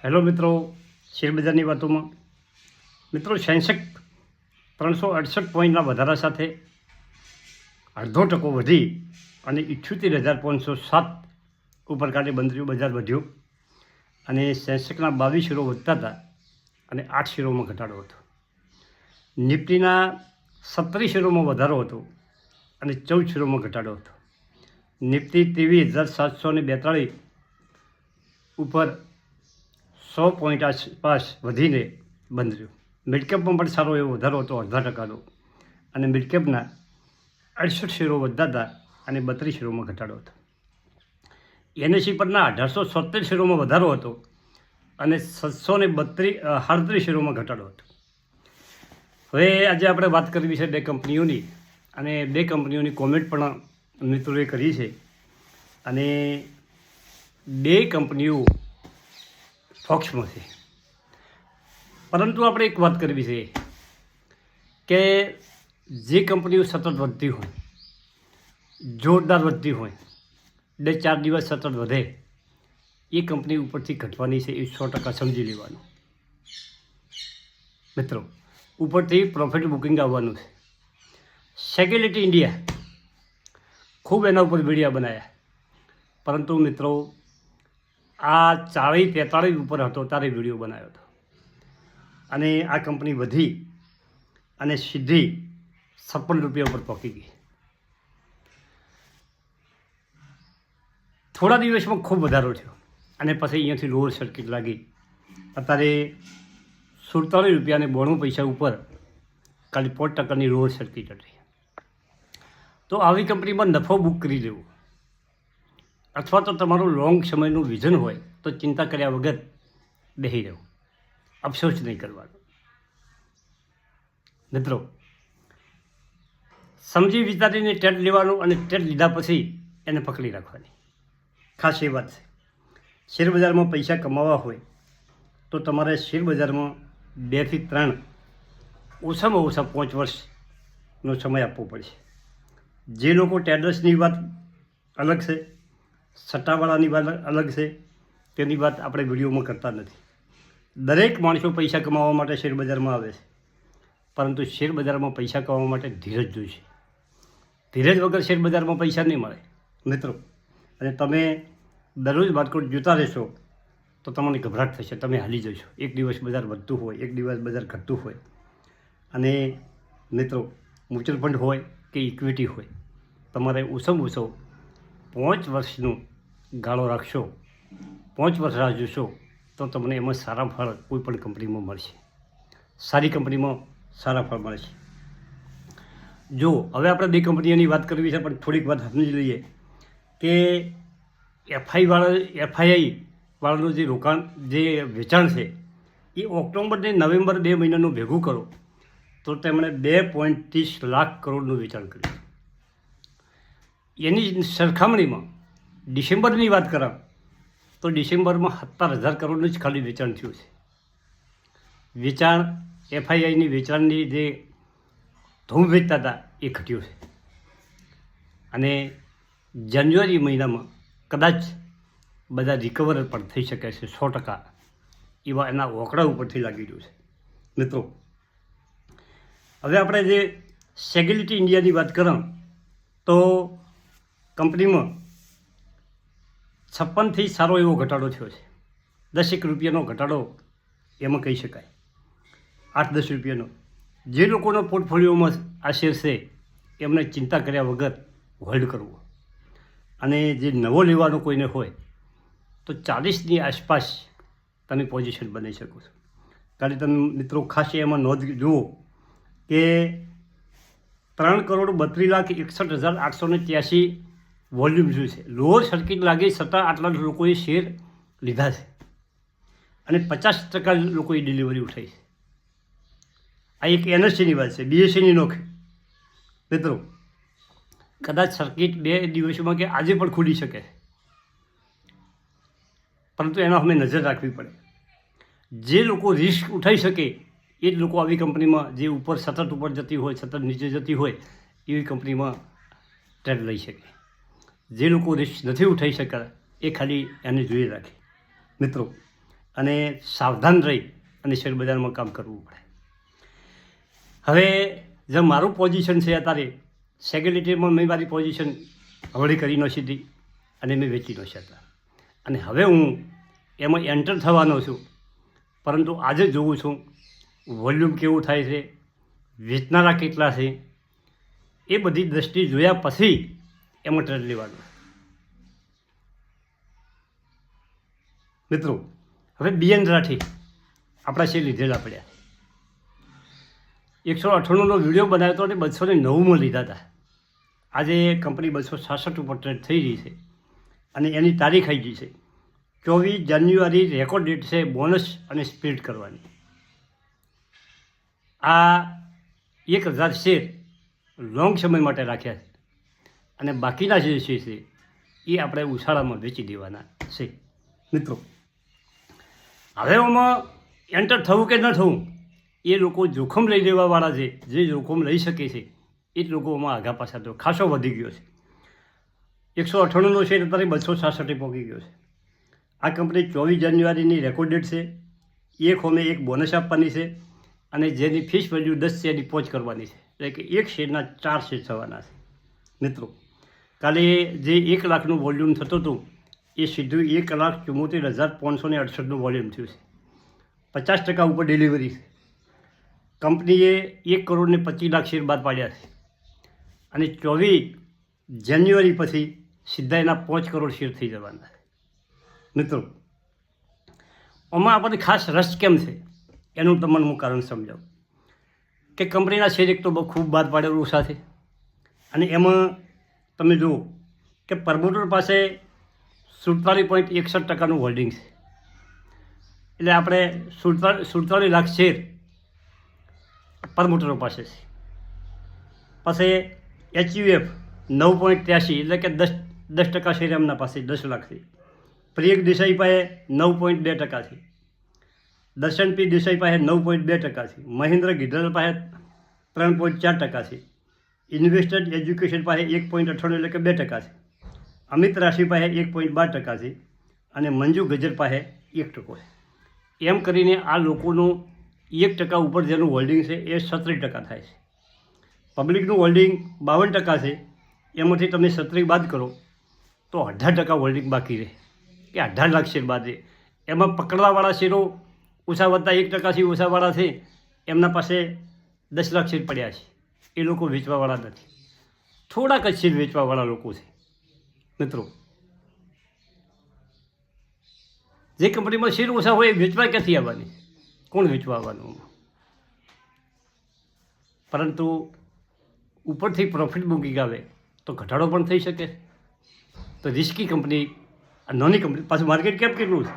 Hello મિત્રો, શેરબજારની વાતોમાં મિત્રો સેન્સેક્સ 368 પોઈન્ટના વધારા સાથે 0.5% વધી અને 78,507 ઉપર કાલે બંધ રહ્યું. બજાર વધ્યું અને સેન્સેક્સના 22 શેરો વધતા હતા અને 8 શેરોમાં ઘટાડો હતો. નિફ્ટીના 17 શેરોમાં વધારો હતો અને 14 શેરોમાં ઘટાડો હતો. નિફ્ટી 23,742 ઉપર 100 પોઈન્ટ આસપાસ વધીને બંધ રહ્યું. મિડકેપમાં પણ સારો એવો વધારો હતો 0.5%નો અને મિડકેપના 68 શેરો વધતા હતા અને 32 શેરોમાં ઘટાડો હતો. એનએસઈ પરના 1877 શેરોમાં વધારો હતો અને 737 શેરોમાં ઘટાડો હતો. હવે આજે આપણે વાત કરવી છે બે કંપનીઓની, અને બે કંપનીઓની કોમેન્ટ પણ મિત્રોએ કરી છે. અને બે કંપનીઓ ફોક્સમાં છે, પરંતુ આપણે એક વાત કરવી છે કે જે કંપનીઓ સતત વધતી હોય, જોરદાર વધતી હોય, 2-4 દિવસ સતત વધે, એ કંપની ઉપરથી ઘટવાની છે એ 100% સમજી લેવાનું. મિત્રો, ઉપરથી પ્રોફિટ બુકિંગ આવવાનું છે. સેક્યુરિટી ઇન્ડિયા ખૂબ એના ઉપર વિડીયો બનાવ્યા, પરંતુ મિત્રો આ 40-43 ઉપર હતો ત્યારે વિડીયો બનાવ્યો હતો અને આ કંપની વધી અને સીધી 56 રૂપિયા ઉપર પહોંચી ગઈ. થોડા દિવસમાં ખૂબ વધારો થયો અને પછી અહીંયાથી લોઅર સર્કિટ લાગી. અત્યારે 47 રૂપિયા અને 92 પૈસા ઉપર ખાલી 5%ની લોઅર સર્કિટ હતી. તો આવી કંપનીમાં નફો બુક કરી લેવો, અથવા તો તમારું લોંગ સમયનું વિઝન હોય તો ચિંતા કર્યા વગર બેસી રહેવું, અફસોસ નહીં કરવાનો. મિત્રો, સમજી વિચારીને ટેટ લેવાનું અને ટેટ લીધા પછી એને પકડી રાખવાની. ખાસ એ વાત છે, શેરબજારમાં પૈસા કમાવા હોય તો તમારે શેરબજારમાં 2 થી 3 ઓછામાં ઓછા 5 વર્ષનો સમય આપવો પડશે. જે લોકો ટ્રેડર્સની વાત અલગ છે, સટ્ટાવાળાની વાત અલગ છે, તેની વાત આપણે વિડીયોમાં કરતા નથી. દરેક માણસો પૈસા કમાવા માટે શેરબજારમાં આવે છે, પરંતુ શેરબજારમાં પૈસા કમાવા માટે ધીરજ જોઈશે. ધીરજ વગર શેરબજારમાં પૈસા નહીં મળે મિત્રો. અને તમે દરરોજ માર્કેટ જોતા રહેશો તો તમને ગભરાટ થશે, તમે હાલી જશો. એક દિવસ બજાર વધતું હોય, એક દિવસ બજાર ઘટતું હોય. અને મિત્રો, મ્યુચ્યુઅલ ફંડ હોય કે ઇક્વિટી હોય, તમારે ઓછામાં ઓછો 5 વર્ષનો ગાળો રાખશો, 5 વર્ષ રાહ જોશો તો તમને એમાં સારા ફળ કોઈ પણ કંપનીમાં મળશે. સારી કંપનીમાં સારા ફળ મળશે. જો હવે આપણે બે કંપનીઓની વાત કરવી છે, પણ થોડીક વાત સમજી લઈએ કે એફઆઈઆઈ વાળાનું જે રોકાણ, જે વેચાણ છે, એ ઓક્ટોબર ને નવેમ્બર 2 મહિનાનું ભેગું કરો તો તેમણે 2.30 લાખ કરોડનું વેચાણ કર્યું. એની સરખામણીમાં ડિસેમ્બરની વાત કરા તો ડિસેમ્બરમાં 17,000 કરોડનું જ ખાલી વેચાણ થયું છે. વેચાણ એફઆઈઆઈની વેચાણની જે ધૂમ વેચતા હતા એ ઘટ્યું છે. અને જાન્યુઆરી મહિનામાં કદાચ બધા રિકવર પણ થઈ શકે છે 100%, એવા એના ઓકડા ઉપરથી લાગી રહ્યું છે. મિત્રો, હવે આપણે જે સેક્યુરિટી ઇન્ડિયાની વાત કરીએ તો કંપનીમાં 56થી સારો એવો ઘટાડો થયો છે. 10 રૂપિયાનો ઘટાડો એમાં કહી શકાય, 8-10 રૂપિયાનો. જે લોકોના પોર્ટફોલિયોમાં આ શેર છે એમને ચિંતા કર્યા વગર હોલ્ડ કરવો. અને જે નવો લેવાનો કોઈને હોય તો 40ની આસપાસ તમે પોઝિશન બનાવી શકો છો. કારણ તમે મિત્રો ખાસ એમાં નોંધ જુઓ કે 3,32,61,883 વોલ્યુમ શું છે. લોઅર સર્કિટ લાગી છતાં આટલા લોકોએ શેર લીધા છે અને 50% લોકોએ ડિલિવરી ઉઠાઈ છે. આ એક એનએસસીની વાત છે, બીએસસીની નોખે. મિત્રો, કદાચ સર્કિટ 2 દિવસોમાં કે આજે પણ ખુલી શકે, પરંતુ એનો અમે નજર રાખવી પડે. જે લોકો રિસ્ક ઉઠાવી શકે એ જ લોકો આવી કંપનીમાં, જે ઉપર સતત ઉપર જતી હોય, સતત નીચે જતી હોય, એવી કંપનીમાં ટ્રેડ લઈ શકે. જે લોકો રિસ્ક નથી ઉઠાવી શકતા એ ખાલી એને જોઈ રાખે. મિત્રો, અને સાવધાન રહી અને શેરબજારમાં કામ કરવું પડે. હવે જે મારું પોઝિશન છે અત્યારે સેક્યુરિટીમાં મેં મારી પોઝિશન હવળી કરી ન સીધી અને મેં વેચી ન શકતા અને હવે હું એમાં એન્ટર થવાનો છું. પરંતુ આજે જોઉં છું વોલ્યુમ કેવું થાય છે, વેચનારા કેટલા છે, એ બધી દ્રષ્ટિ જોયા પછી એમાં ટ્રેડ લેવાનો. મિત્રો હવે બીએન રાઠી આપણા શેર લીધેલા પડ્યા. 198નો વિડીયો બનાવ્યો હતો અને 209માં લીધા હતા. આજે કંપની 266 ઉપર ટ્રેડ થઈ રહી છે અને એની તારીખ આવી ગઈ છે 24 જાન્યુઆરી. રેકોર્ડ ડેટ છે બોનસ અને સ્પ્લિટ કરવાની. આ 1000 શેર લોંગ સમય માટે રાખ્યા છે અને બાકીના જે શેર છે એ આપણે ઉછાળામાં વેચી દેવાના છે. મિત્રો હવે આમાં એન્ટર થવું કે ન થવું એ લોકો જોખમ લઈ લેવાવાળા છે, જે જોખમ લઈ શકે છે એ જ લોકોમાં આઘા પાછા તો ખાસો વધી ગયો છે. 198નો શેર અત્યારે 266 પહોંચી ગયો છે. આ કંપની 24 જાન્યુઆરીની રેકોર્ડ ડેટ છે. એક હોમે એક બોનસ આપવાની છે અને જેની ફીસ વેલ્યુ 10 શેરની પહોંચ કરવાની છે, એટલે કે એક શેરના 4 શેર થવાના છે. મિત્રો કાલે જે 1 લાખનું વોલ્યુમ થતું હતું એ સીધું 1,74,568નું વોલ્યુમ થયું છે. 50% ઉપર ડિલિવરી છે. કંપનીએ 1,25,00,000 શેર બહાર પાડ્યા છે અને 24 જાન્યુઆરી પછી સીધા એના 5 કરોડ શેર થઈ જવાના છે. મિત્રો આમાં આપણને ખાસ રસ કેમ છે એનું તમને હું કારણ સમજાવું કે કંપનીના શેર એક તો બહુ ખૂબ બહાર પાડેલું સાથે અને એમાં તમે જુઓ કે પ્રમોટર પાસે 47.61% હોલ્ડિંગ છે. એટલે આપણે 47 લાખ શેર પ્રમોટરો પાસે છે. પછી HUF 9.83 એટલે કે 10% શેર એમના પાસે 10 લાખ છે. પ્રિયક દેસાઈ પાસે 9.2% છે. દર્શન પી દેસાઈ પાસે 9.2% છે. મહેન્દ્ર ગિધર પાસે 3.4% છે. ઇન્વેસ્ટેડ એજ્યુકેશન પાસે 1.98 એટલે કે 2% છે. અમિત રાશિ પાસે 1.12% છે અને મંજુ ગજર પાસે 1% છે. એમ કરીને આ લોકોનું 1% ઉપર જેનું હોલ્ડિંગ છે એ 37% થાય છે. પબ્લિકનું હોલ્ડિંગ 52% છે. એમાંથી તમે 37 બાદ કરો તો 18% હોલ્ડિંગ બાકી રહે કે 18 લાખ શેર બાદ રહે. એમાં પકડવાવાળા શેરો ઓછા વત્તા 1%થી ઓછાવાળા છે એમના પાસે 10 લાખ શેર પડ્યા છે. એ લોકો વેચવાવાળા નથી, થોડાક જ શેર વેચવાવાળા લોકો છે. મિત્રો જે કંપનીમાં શેર ઓછા હોય એ વેચવા ક્યાંથી આવવાની? કોણ વેચવા આવવાનું? પરંતુ ઉપરથી પ્રોફિટ બુકિંગ આવે તો ઘટાડો પણ થઈ શકે. તો રિસ્કી કંપની, આ નાની કંપની, પાછું માર્કેટ કેપ કેટલું છે?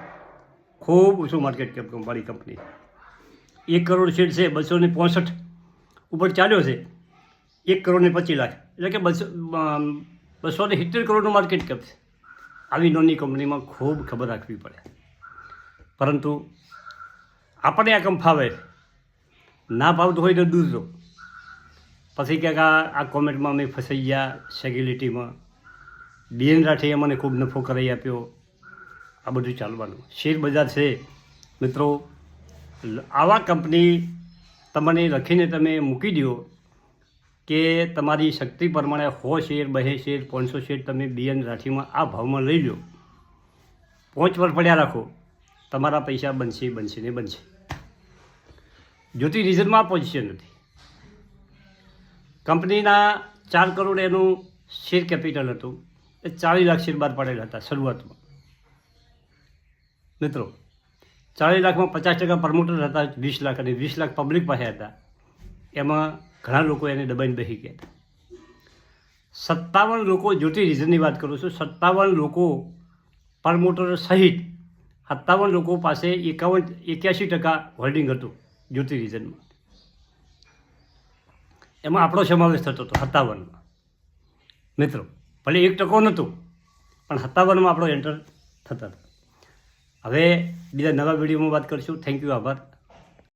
ખૂબ ઓછું માર્કેટ કેપ વાળી કંપની. 1 કરોડ શેર છે, 265 ઉપર ચાલ્યો છે. 1,25,00,000 એટલે કે 270 કરોડનું માર્કેટ કેપ છે. આવી નાની કંપનીમાં ખૂબ ખબર રાખવી પડે. પરંતુ આપણે આ કંપ ફાવે, ના ભાવતું હોય તો દૂર રહો. પછી ક્યાંક આ કોમેન્ટમાં અમે ફસાઈ ગયા સેક્યુરિટીમાં, બીએન રાઠીએ મને ખૂબ નફો કરાવી આપ્યો. આ બધું ચાલવાનું શેર બજાર છે. મિત્રો આવા કંપની તમને લખીને તમે મૂકી દો કે તમારી શક્તિ પ્રમાણે 100 શેર, 200 શેર, 500 શેર તમે બીએન રાઠીમાં આ ભાવમાં લઈ લો. 5 વર્ષ પડ્યા રાખો, તમારા પૈસા બનશે ને બનશે. જ્યોતિ રિઝનમાં આ પોઝિશન નથી. કંપનીના 4 કરોડ એનું શેર કેપિટલ હતું, એ 40 લાખ શેર બહાર પાડેલા હતા શરૂઆતમાં. મિત્રો 40 લાખમાં 50% પ્રમોટર હતા 20 લાખ અને 20 લાખ પબ્લિક પાસે હતા. એમાં ઘણા લોકો એને દબાઈને બેસી ગયા હતા. 57 લોકો, જ્યોતિ રિઝનની વાત કરું છું, 57 લોકો પ્રમોટર સહિત 57 લોકો પાસે 81% હોલ્ડિંગ હતું જ્યોતિ રિઝનમાં. એમાં આપણો સમાવેશ થતો હતો 57માં. મિત્રો ભલે 1% નહોતું પણ 57માં આપણો એન્ટર થતા હતા. હવે બીજા નવા વિડીયોમાં વાત કરીશું. થેન્ક યુ, આભાર.